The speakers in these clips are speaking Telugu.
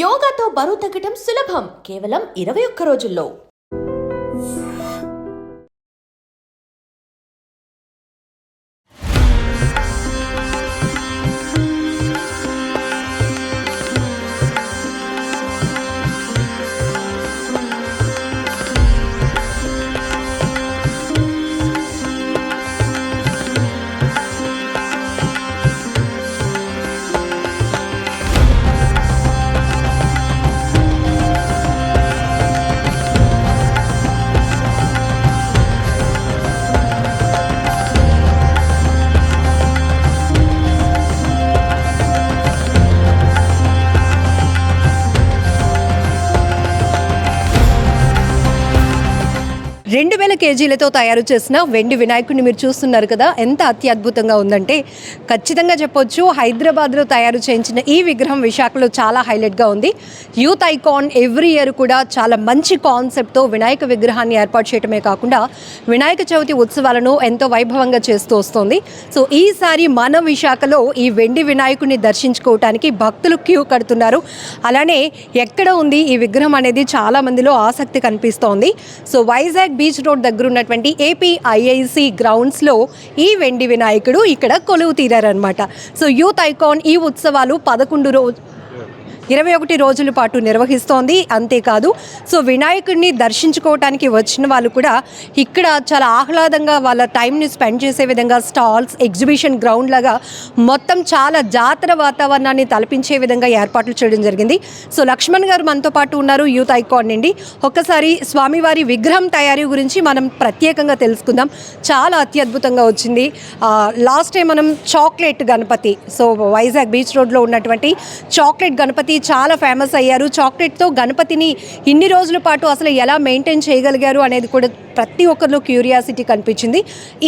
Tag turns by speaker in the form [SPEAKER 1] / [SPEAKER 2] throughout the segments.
[SPEAKER 1] యోగాతో బరువు తగ్గటం సులభం కేవలం 21 రోజుల్లో.
[SPEAKER 2] రెండు వేల కేజీలతో తయారు చేసిన వెండి వినాయకుడిని మీరు చూస్తున్నారు కదా, ఎంత అత్యద్భుతంగా ఉందంటే ఖచ్చితంగా చెప్పొచ్చు. హైదరాబాద్లో తయారు చేయించిన ఈ విగ్రహం విశాఖలో చాలా హైలైట్గా ఉంది. యూత్ ఐకాన్ ఎవ్రీ ఇయర్ కూడా చాలా మంచి కాన్సెప్ట్తో వినాయక విగ్రహాన్ని ఏర్పాటు చేయడమే కాకుండా వినాయక చవితి ఉత్సవాలను ఎంతో వైభవంగా చేస్తూ వస్తుంది. సో ఈసారి మన విశాఖలో ఈ వెండి వినాయకుడిని దర్శించుకోవటానికి భక్తులు క్యూ కడుతున్నారు. అలానే ఎక్కడ ఉంది ఈ విగ్రహం అనేది చాలా మందిలో ఆసక్తి కనిపిస్తోంది. సో వైజాగ్ బీచ్ రోడ్ దగ్గర ఉన్నటువంటి ఏపీఐఐసి గ్రౌండ్స్లో ఈ వెండి వినాయకుడు ఇక్కడ కొలువు తీరారనమాట. సో యూత్ ఐకాన్ ఈ ఉత్సవాలు 21 రోజుల పాటు నిర్వహిస్తోంది. అంతేకాదు సో వినాయకుడిని దర్శించుకోవటానికి వచ్చిన వాళ్ళు కూడా ఇక్కడ చాలా ఆహ్లాదంగా వాళ్ళ టైంని స్పెండ్ చేసే విధంగా స్టాల్స్, ఎగ్జిబిషన్ గ్రౌండ్ లాగా మొత్తం చాలా జాతర వాతావరణాన్ని తలపించే విధంగా ఏర్పాట్లు చేయడం జరిగింది. సో లక్ష్మణ్ గారు మనతో పాటు ఉన్నారు యూత్ ఐకాన్ నుండి. ఒక్కసారి స్వామివారి విగ్రహం తయారీ గురించి మనం ప్రత్యేకంగా తెలుసుకుందాం. చాలా అత్యద్భుతంగా వచ్చింది. లాస్ట్ టైం మనం chocolate Ganapati, so Vizag beach రోడ్లో ఉన్నటువంటి చాక్లెట్ గణపతి చాలా ఫేమస్ అయ్యారు. చాక్లెట్తో గణపతిని ఇన్ని రోజుల పాటు అసలు ఎలా మెయింటైన్ చేయగలిగారు అనేది కూడా ప్రతి ఒక్కరిలో క్యూరియాసిటీ కనిపించింది.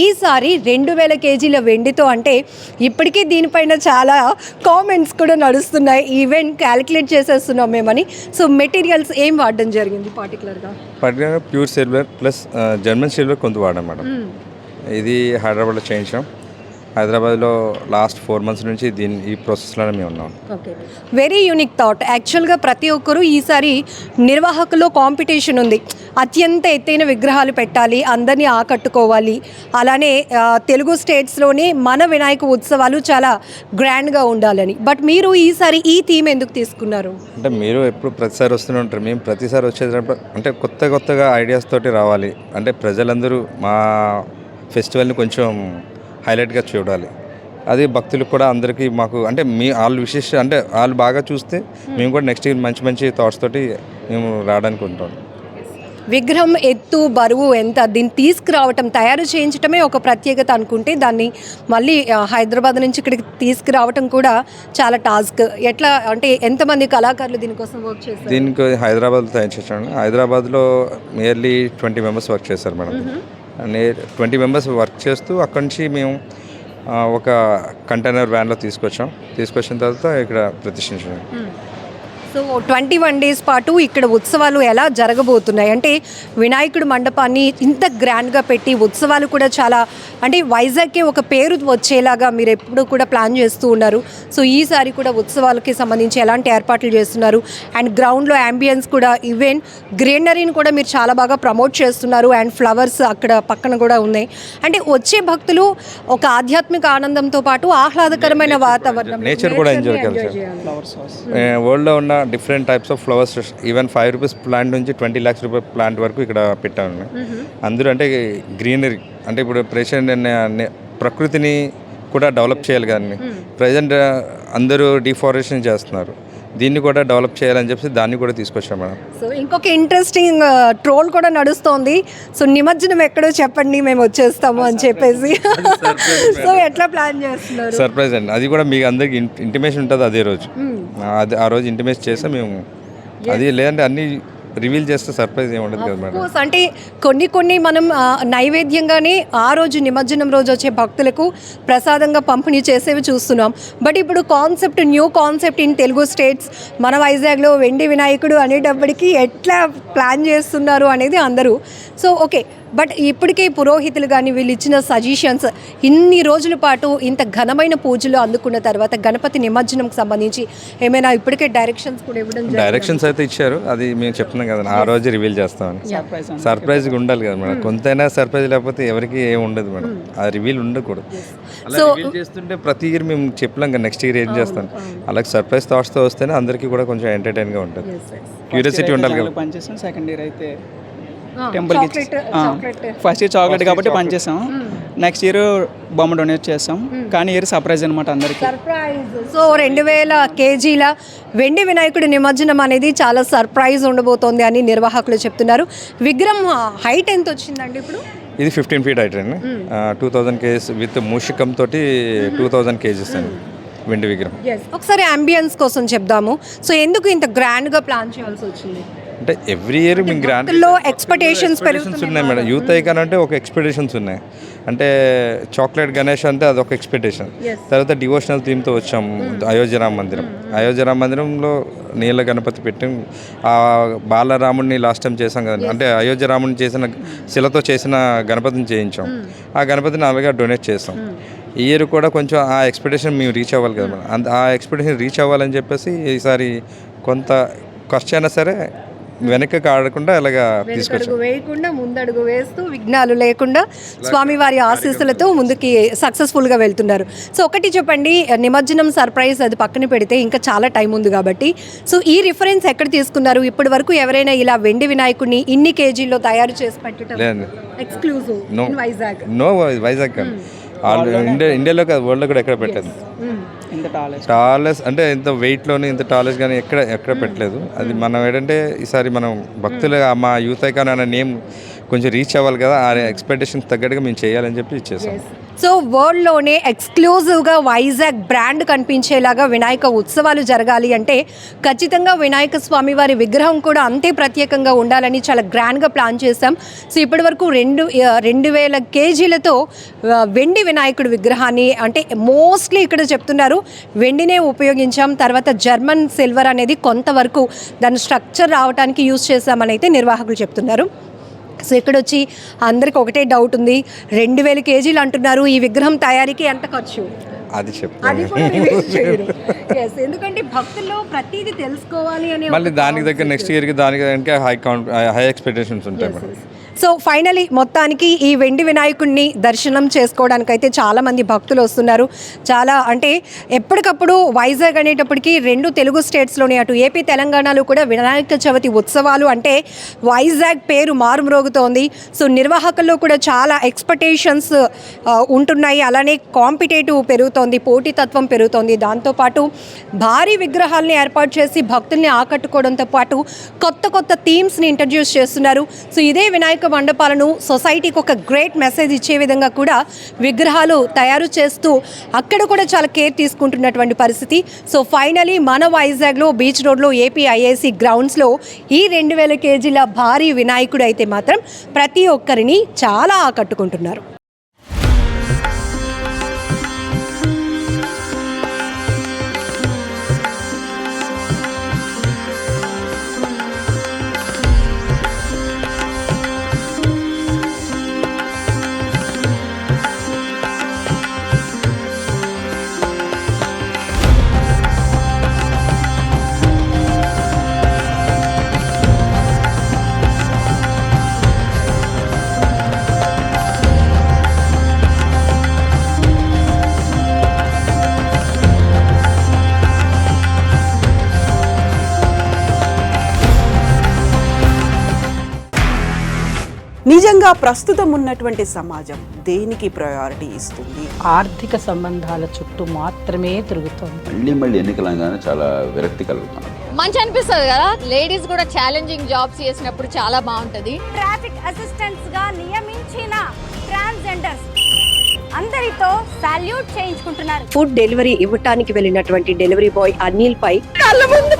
[SPEAKER 2] ఈసారి 2000 కేజీల వెండితో అంటే ఇప్పటికీ దీనిపైన చాలా కామెంట్స్ కూడా నడుస్తున్నాయి. ఈవెన్ క్యాలిక్యులేట్ చేసేస్తున్నాం మేమని. సో మెటీరియల్స్ ఏం వాడడం జరిగింది పర్టికులర్గా?
[SPEAKER 3] Pure silver plus German silver కొంత వాడాం మేడం. ఇది హైదరాబాద్లో చేయించాం. హైదరాబాద్లో లాస్ట్ 4 months నుంచి ఈ ప్రాసెస్లోనే మేము ఉన్నాం.
[SPEAKER 2] Okay, very unique thought. యాక్చువల్గా ప్రతి ఒక్కరూ ఈసారి నిర్వాహకుల్లో కాంపిటీషన్ ఉంది. అత్యంత ఎత్తైన విగ్రహాలు పెట్టాలి, అందరినీ ఆకట్టుకోవాలి. అలానే తెలుగు స్టేట్స్లోనే మన వినాయక ఉత్సవాలు చాలా గ్రాండ్గా ఉండాలని. బట్ మీరు ఈసారి ఈ థీమ్ ఎందుకు తీసుకున్నారు?
[SPEAKER 3] అంటే మీరు ఎప్పుడు ప్రతిసారి వస్తూనే ఉంటారు, మేము ప్రతిసారి వచ్చేటప్పుడు అంటే కొత్తగా ఐడియాస్ తోటి రావాలి. అంటే ప్రజలందరూ మా ఫెస్టివల్ని కొంచెం హైలైట్గా చూడాలి. అది భక్తులకు కూడా అందరికీ మాకు అంటే వాళ్ళు అంటే వాళ్ళు బాగా చూస్తే మేము కూడా నెక్స్ట్ మంచి థాట్స్ తోటి మేము రావడానికి ఉంటాం.
[SPEAKER 2] విగ్రహం ఎత్తు, బరువు ఎంత, దీన్ని తీసుకురావటం, తయారు చేయించడమే ఒక ప్రత్యేకత అనుకుంటే దాన్ని మళ్ళీ హైదరాబాద్ నుంచి ఇక్కడికి తీసుకురావటం కూడా చాలా టాస్క్. ఎట్లా అంటే ఎంతమంది కళాకారులు దీనికోసం వర్క్ చేస్తారు?
[SPEAKER 3] దీనికి హైదరాబాద్లో తయారు చేసాను. హైదరాబాద్లో నియర్లీ 20 members వర్క్ చేస్తారు మేడం. 20 members వర్క్ చేస్తూ అక్కడి నుంచి మేము ఒక కంటైనర్ వ్యాన్లో తీసుకొచ్చిన తర్వాత ఇక్కడ ప్రతిష్ఠించాము.
[SPEAKER 2] సో 21 days పాటు ఇక్కడ ఉత్సవాలు ఎలా జరగబోతున్నాయి అంటే వినాయకుడు మండపాన్ని ఇంత గ్రాండ్గా పెట్టి ఉత్సవాలు కూడా చాలా అంటే వైజాగ్కి ఒక పేరు వచ్చేలాగా మీరు ఎప్పుడు కూడా ప్లాన్ చేస్తూ ఉన్నారు. సో ఈసారి కూడా ఉత్సవాలకి సంబంధించి ఎలాంటి ఏర్పాట్లు చేస్తున్నారు? అండ్ గ్రౌండ్లో యాంబియన్స్ కూడా, ఈవెన్ గ్రీనరీని కూడా మీరు చాలా బాగా ప్రమోట్ చేస్తున్నారు. అండ్ ఫ్లవర్స్ అక్కడ పక్కన కూడా ఉన్నాయి. అంటే వచ్చే భక్తులు ఒక ఆధ్యాత్మిక ఆనందంతో పాటు ఆహ్లాదకరమైన వాతావరణం,
[SPEAKER 3] నేచర్ కూడా ఎంజాయ్ చేయాలి. వరల్డ్లో ఉన్న different types of flowers, even 5 rupees plant నుంచి 20 lakhs రూపాయల ప్లాంట్ వరకు ఇక్కడ పెట్టాము. అందరూ అంటే గ్రీనరీ అంటే ఇప్పుడు ప్రకృతిని కూడా డెవలప్ చేయాలి. కానీ ప్రజెంట్ అందరూ డిఫారెస్టేషన్ చేస్తున్నారు, దీన్ని కూడా డెవలప్ చేయాలని చెప్పి దాన్ని కూడా తీసుకొచ్చాం మేడం.
[SPEAKER 2] సో ఇంకొక ఇంట్రెస్టింగ్ ట్రోల్ కూడా నడుస్తోంది. సో నిమజ్జనం ఎక్కడో చెప్పండి, మేము వచ్చేస్తాము అని చెప్పేసి. సో ఎట్లా ప్లాన్ చేస్తున్నారు?
[SPEAKER 3] సర్ప్రైజ్ అండి, అది కూడా మీకు అందరికి ఇంటిమేషన్ ఉంటుంది అదే రోజు. ఆ రోజు ఇంటిమేట్ చేస్తే మేము అది, లేదంటే అన్ని రివీల్ చేస్తే సర్ప్రైజ్ ఏముండదు కదా మేడం.
[SPEAKER 2] అంటే కొన్ని మనం నైవేద్యంగానే ఆ రోజు నిమజ్జనం రోజు వచ్చే భక్తులకు ప్రసాదంగా పంపిణీ చేసేవి చూస్తున్నాం. బట్ ఇప్పుడు new concept in Telugu states, మన వైజాగ్లో వెండి వినాయకుడు అనేటప్పటికీ ఎట్లా ప్లాన్ చేస్తున్నారు అనేది అందరూ. సో ఓకే, బట్ ఇప్పటికే పురోహితులు కానీ వీళ్ళు ఇచ్చిన సజెషన్స్ ఇన్ని రోజుల పాటు ఇంత ఘనమైన పూజలు అందుకున్న తర్వాత గణపతి నిమజ్జనంకి సంబంధించి ఏమైనా ఇప్పటికే డైరెక్షన్స్ కూడా ఇవ్వడం జరిగిందా?
[SPEAKER 3] డైరెక్షన్స్ అయితే ఇచ్చారు, అది మేము చెప్తున్నాం కదా ఆ రోజు రివీల్ చేస్తామని. సర్ప్రైజ్గా ఉండాలి కదా మేడం, కొంతైనా సర్ప్రైజ్ లేకపోతే ఎవరికి ఏం ఉండదు మేడం, ఆ రివీల్ ఉండకూడదు. అలా రివీల్ చేస్తుంటే ప్రతి ఇయర్ మేము చెప్పలేం కదా నెక్స్ట్ ఇయర్ ఏం చేస్తాం, అలాగే సర్ప్రైజ్ థాట్స్తో వస్తేనే అందరికీ కూడా కొంచెం ఎంటర్టైన్గా ఉంటుంది, క్యూరియాసిటీ ఉండాలి కదా.
[SPEAKER 4] పనిచేస్తాం, సెకండ్ ఇయర్ అయితే టెంపుల్కి ఫస్ట్ ఇయర్ చాక్లెట్ కాబట్టి పనిచేసాం, నెక్స్ట్ ఇయర్ బొమ్మ డొనేట్ చేస్తాం, కానీ ఇయర్ సర్ప్రైజ్ అనమాట అందరికి.
[SPEAKER 2] సర్ప్రైజ్. సో 2000 కేజీల వెండి వినాయకుడి నిమజ్జనం అనేది చాలా సర్ప్రైజ్ ఉండబోతోంది అని నిర్వాహకులు చెప్తున్నారు. విగ్రహం హైట్ ఎంత వచ్చిందండి ఇప్పుడు?
[SPEAKER 3] ఇది 15 feet హైట్ అండి, 2000 kgs విత్ మూషికం తోటి 2000 kgs అండి వెండి విగ్రహం.
[SPEAKER 2] ఒకసారి అంబియన్స్ కోసం చెప్దాము. సో ఎందుకు ఇంత గ్రాండ్గా ప్లాన్ చేయాల్సి వచ్చింది?
[SPEAKER 3] అంటే ఎవ్రీ ఇయర్ మేము గ్రాండ్
[SPEAKER 2] ఎక్స్పెక్టేషన్స్
[SPEAKER 3] ఉన్నాయి మేడం. యూత్ ఐకాన్ అంటే ఒక ఎక్స్పెక్టేషన్స్ ఉన్నాయి, అంటే చాక్లెట్ గణేష్ అంటే అదొక ఎక్స్పెక్టేషన్. తర్వాత డివోషనల్ థీమ్తో వచ్చాము అయోధ్య రామ మందిరం. అయోధ్య రామ మందిరంలో నీళ్ళ గణపతి పెట్టి ఆ బాలరాముడిని లాస్ట్ టైం చేసాం కదా, అంటే అయోధ్య రాముడిని చేసిన శిలతో చేసిన గణపతిని చేయించాం, ఆ గణపతిని అలాగే డొనేట్ చేస్తాం. ఈ ఇయర్ కూడా కొంచెం ఆ ఎక్స్పెక్టేషన్ మేము రీచ్ అవ్వాలి కదా మేడం, ఆ ఎక్స్పెక్టేషన్ రీచ్ అవ్వాలని చెప్పేసి ఈసారి కొంత ఖర్చు అయినా సరే వెనక్కి ఆడకుండా అలాగా తీసుకొచ్చాం.
[SPEAKER 2] వేయకుండా ముందడుగు వేస్తూ విఘ్నాలు లేకుండా స్వామివారి ఆశీస్సులతో ముందుకి సక్సెస్ఫుల్గా వెళ్తున్నారు. సో ఒకటి చెప్పండి, నిమజ్జనం సర్ప్రైజ్ అది పక్కన పెడితే ఇంకా చాలా టైం ఉంది కాబట్టి, సో ఈ రిఫరెన్స్ ఎక్కడ తీసుకున్నారు? ఇప్పటి వరకు ఎవరైనా ఇలా వెండి వినాయకుడిని ఇన్ని కేజీల్లో తయారు చేసి పెట్టడం ఎక్స్క్లూజివ్ వైజాగ్?
[SPEAKER 3] నో, వైజాగ్ కాదు, ఇండియాలో కాదు, వరల్డ్లో కూడా ఎక్కడ పెట్టలేదు. టాలెస్ అంటే ఇంత వెయిట్లోనే ఇంత టాలెస్ కానీ ఎక్కడ పెట్టలేదు. అది మనం ఏంటంటే ఈసారి మనం భక్తులుగా మా యూత్ ఐకాన్ అనే నేమ్ కొంచెం రీచ్ అవ్వాలి కదా, ఆ ఎక్స్పెక్టేషన్స్ తగ్గట్టుగా మేము చేయాలని చెప్పి ఇచ్చేసాం.
[SPEAKER 2] సో వరల్డ్లోనే ఎక్స్క్లూజివ్గా వైజాగ్ బ్రాండ్ కనిపించేలాగా వినాయక ఉత్సవాలు జరగాలి అంటే ఖచ్చితంగా వినాయక స్వామి వారి విగ్రహం కూడా అంతే ప్రత్యేకంగా ఉండాలని చాలా గ్రాండ్గా ప్లాన్ చేశాం. సో ఇప్పటివరకు 2000 కేజీలతో వెండి వినాయకుడి విగ్రహాన్ని, అంటే మోస్ట్లీ ఇక్కడ చెప్తున్నారు వెండినే ఉపయోగించాం, తర్వాత జర్మన్ సిల్వర్ అనేది కొంతవరకు దాని స్ట్రక్చర్ రావడానికి యూజ్ చేశామని అయితే నిర్వాహకులు చెప్తున్నారు. సో ఇక్కడ వచ్చి అందరికి ఒకటే డౌట్ ఉంది, 2000 కేజీలు అంటున్నారు, ఈ విగ్రహం తయారీకి ఎంత ఖర్చు?
[SPEAKER 3] అది చెప్తాను,
[SPEAKER 2] ఎందుకంటే భక్తుల్లో ప్రతిదీ తెలుసుకోవాలి అని.
[SPEAKER 3] మళ్ళీ దానికి దగ్గర నెక్స్ట్ ఇయర్కి దానికి హై ఎక్స్పెక్టేషన్స్ ఉంటాయి.
[SPEAKER 2] సో ఫైనలీ మొత్తానికి ఈ వెండి వినాయకుడిని దర్శనం చేసుకోవడానికైతే చాలామంది భక్తులు వస్తున్నారు. చాలా అంటే ఎప్పటికప్పుడు వైజాగ్ అనేటప్పటికీ 2 తెలుగు స్టేట్స్లోని అటు ఏపీ తెలంగాణలో కూడా వినాయక చవితి ఉత్సవాలు అంటే వైజాగ్ పేరు మారుమ్రోగుతోంది. సో నిర్వాహకుల్లో కూడా చాలా ఎక్స్పెక్టేషన్స్ ఉంటున్నాయి, అలానే కాంపిటేటివ్ పెరుగుతోంది, పోటీతత్వం పెరుగుతోంది. దాంతోపాటు భారీ విగ్రహాలని ఏర్పాటు చేసి భక్తుల్ని ఆకట్టుకోవడంతో పాటు కొత్త కొత్త థీమ్స్ని ఇంట్రడ్యూస్ చేస్తున్నారు. సో ఇదే వినాయక మండపాలను సొసైటీకి ఒక గ్రేట్ మెసేజ్ ఇచ్చే విధంగా కూడా విగ్రహాలు తయారు చేస్తూ అక్కడ కూడా చాలా కేర్ తీసుకుంటున్నటువంటి పరిస్థితి. సో ఫైనలీ మన వైజాగ్లో బీచ్ రోడ్లో ఏపీఐఐసి గ్రౌండ్స్లో ఈ 2000 కేజీల భారీ వినాయకుడు అయితే మాత్రం ప్రతి ఒక్కరిని చాలా ఆకట్టుకుంటున్నారు.
[SPEAKER 5] నిజంగా ప్రస్తుతం ఉన్నటువంటి సమాజం దేనికి ప్రయారిటీ ఇస్తుంది?
[SPEAKER 6] ఆర్థిక సంబంధాల చుట్టూ మాత్రమే తిరుగుతుంది.
[SPEAKER 7] మళ్ళీ ఎన్నికలంగానే చాలా విరక్తి కలుగుతాను.
[SPEAKER 8] మంచి అనిపిస్తుంది కదా, లేడీస్ కూడా ఛాలెంజింగ్ జాబ్స్ చేసినప్పుడు చాలా బాగుంటది.
[SPEAKER 9] ట్రాఫిక్ అసిస్టెంట్స్ గా నియమించిన ట్రాన్స్జెండర్స్ అందరితో సాల్యూట్ చేయించుకుంటున్నారు.
[SPEAKER 2] ఫుడ్ డెలివరీ ఇవ్వటానికి వెళ్ళినటువంటి డెలివరీ బాయ్ అనిల్ పై కళ్ళ ముందు